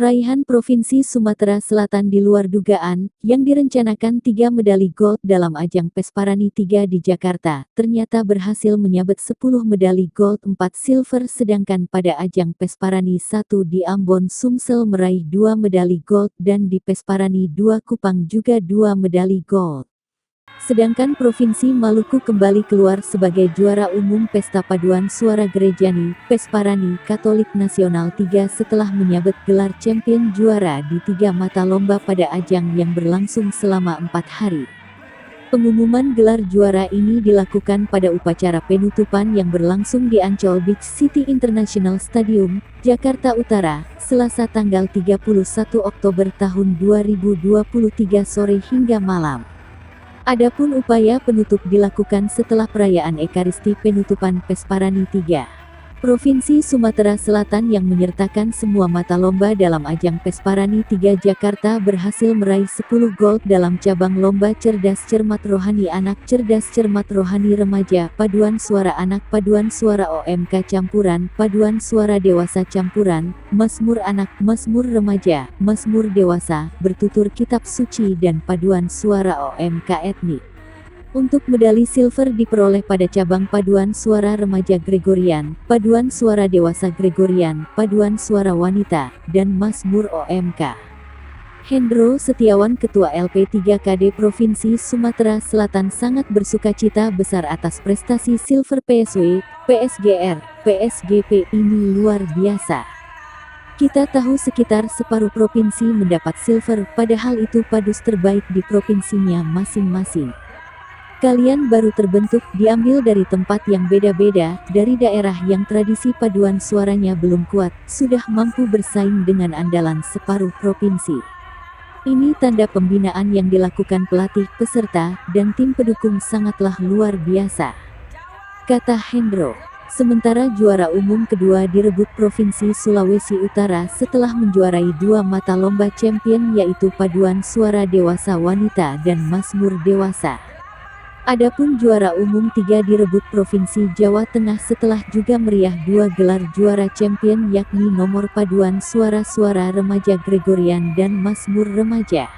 Raihan Provinsi Sumatera Selatan di luar dugaan, yang direncanakan 3 medali gold dalam ajang Pesparani 3 di Jakarta, ternyata berhasil menyabet 10 medali gold 4 silver sedangkan pada ajang Pesparani 1 di Ambon Sumsel meraih 2 medali gold dan di Pesparani 2 Kupang juga 2 medali gold. Sedangkan Provinsi Maluku kembali keluar sebagai juara umum Pesta Paduan Suara Gerejani, Pesparani Katolik Nasional 3 setelah menyabet gelar champion juara di 3 mata lomba pada ajang yang berlangsung selama 4 hari. Pengumuman gelar juara ini dilakukan pada upacara penutupan yang berlangsung di Ancol Beach City International Stadium, Jakarta Utara, Selasa tanggal 31 Oktober tahun 2023 sore hingga malam. Adapun upaya penutup dilakukan setelah perayaan Ekaristi penutupan Pesparani 3. Provinsi Sumatera Selatan yang menyertakan semua mata lomba dalam ajang Pesparani 3 Jakarta berhasil meraih 10 gold dalam cabang lomba Cerdas Cermat Rohani Anak, Cerdas Cermat Rohani Remaja, Paduan Suara Anak, Paduan Suara OMK Campuran, Paduan Suara Dewasa Campuran, Mazmur Anak, Mazmur Remaja, Mazmur Dewasa, Bertutur Kitab Suci dan Paduan Suara OMK Etnik. Untuk medali silver diperoleh pada cabang Paduan Suara Remaja Gregorian, Paduan Suara Dewasa Gregorian, Paduan Suara Wanita, dan Mazmur OMK. Hendro Setiawan Ketua LP3KD Provinsi Sumatera Selatan sangat bersukacita besar atas prestasi silver PSW, PSGR, PSGP ini luar biasa. Kita tahu sekitar separuh provinsi mendapat silver, padahal itu padus terbaik di provinsinya masing-masing. Kalian baru terbentuk, diambil dari tempat yang beda-beda, dari daerah yang tradisi paduan suaranya belum kuat, sudah mampu bersaing dengan andalan separuh provinsi. Ini tanda pembinaan yang dilakukan pelatih, peserta, dan tim pendukung sangatlah luar biasa, kata Hendro. Sementara juara umum kedua direbut Provinsi Sulawesi Utara setelah menjuarai 2 mata lomba champion yaitu Paduan Suara Dewasa Wanita dan Mazmur Dewasa. Adapun juara umum 3 direbut Provinsi Jawa Tengah setelah juga meriah 2 gelar juara champion yakni nomor Paduan Suara Remaja Gregorian dan Mazmur Remaja.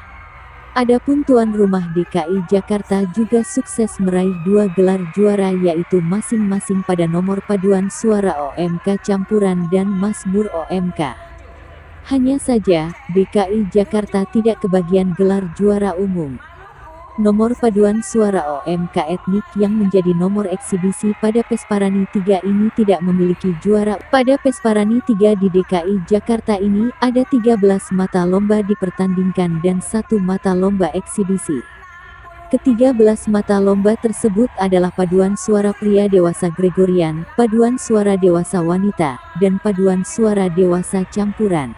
Adapun tuan rumah DKI Jakarta juga sukses meraih 2 gelar juara yaitu masing-masing pada nomor Paduan Suara OMK Campuran dan Mazmur OMK. Hanya saja, DKI Jakarta tidak kebagian gelar juara umum. Nomor Paduan Suara OMK Etnik yang menjadi nomor eksibisi pada Pesparani 3 ini tidak memiliki juara. Pada Pesparani 3 di DKI Jakarta ini, ada 13 mata lomba dipertandingkan dan 1 mata lomba eksibisi. Ke-13 mata lomba tersebut adalah Paduan Suara Pria Dewasa Gregorian, Paduan Suara Dewasa Wanita, dan Paduan Suara Dewasa Campuran.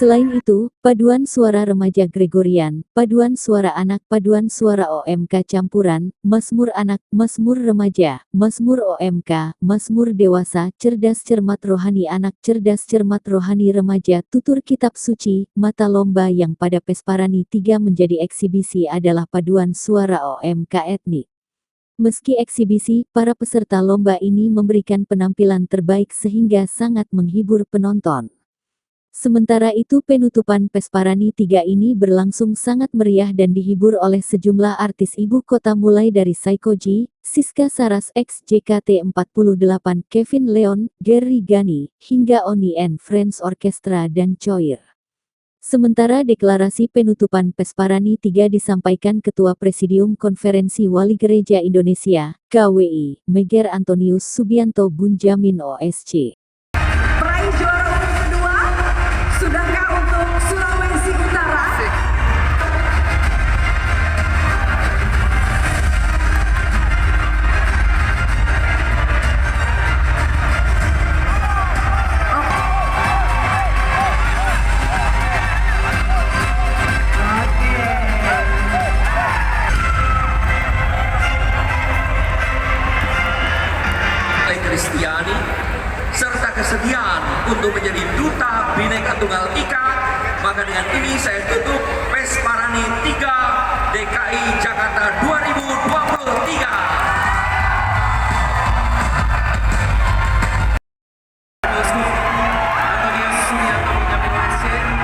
Selain itu, Paduan Suara Remaja Gregorian, Paduan Suara Anak, Paduan Suara OMK Campuran, Mazmur Anak, Mazmur Remaja, Mazmur OMK, Mazmur Dewasa, Cerdas Cermat Rohani Anak, Cerdas Cermat Rohani Remaja, Tutur Kitab Suci. Mata lomba yang pada Pesparani 3 menjadi eksibisi adalah Paduan Suara OMK Etnik. Meski eksibisi, para peserta lomba ini memberikan penampilan terbaik sehingga sangat menghibur penonton. Sementara itu penutupan Pesparani 3 ini berlangsung sangat meriah dan dihibur oleh sejumlah artis ibu kota mulai dari Saikoji, Siska Saras X JKT48, Kevin Leon, Gary Gani, hingga Oni and Friends Orchestra dan Choir. Sementara deklarasi penutupan Pesparani 3 disampaikan Ketua Presidium Konferensi Wali Gereja Indonesia, KWI, Meger Antonius Subianto Bunjamin OSC. Sudahkah untuk Sulawesi Utara? Kristiani serta kesediaan untuk menjadi duta Bhinneka Tunggal Ika, maka dengan ini saya tutup Pesparani 3 DKI Jakarta 2023. Antonius Subianto Bunjamin OSC.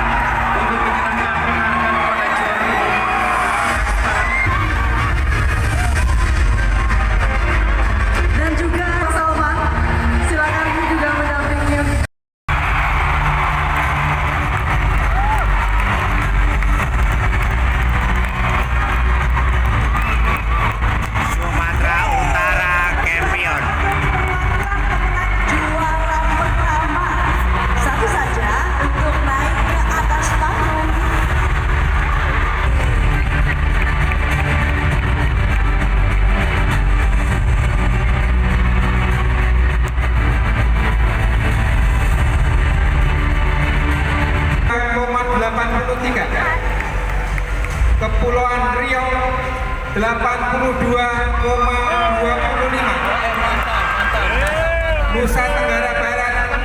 Nusa Tenggara Barat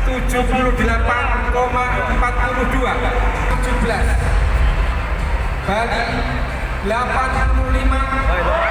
78,42. 17. Bali 85,56.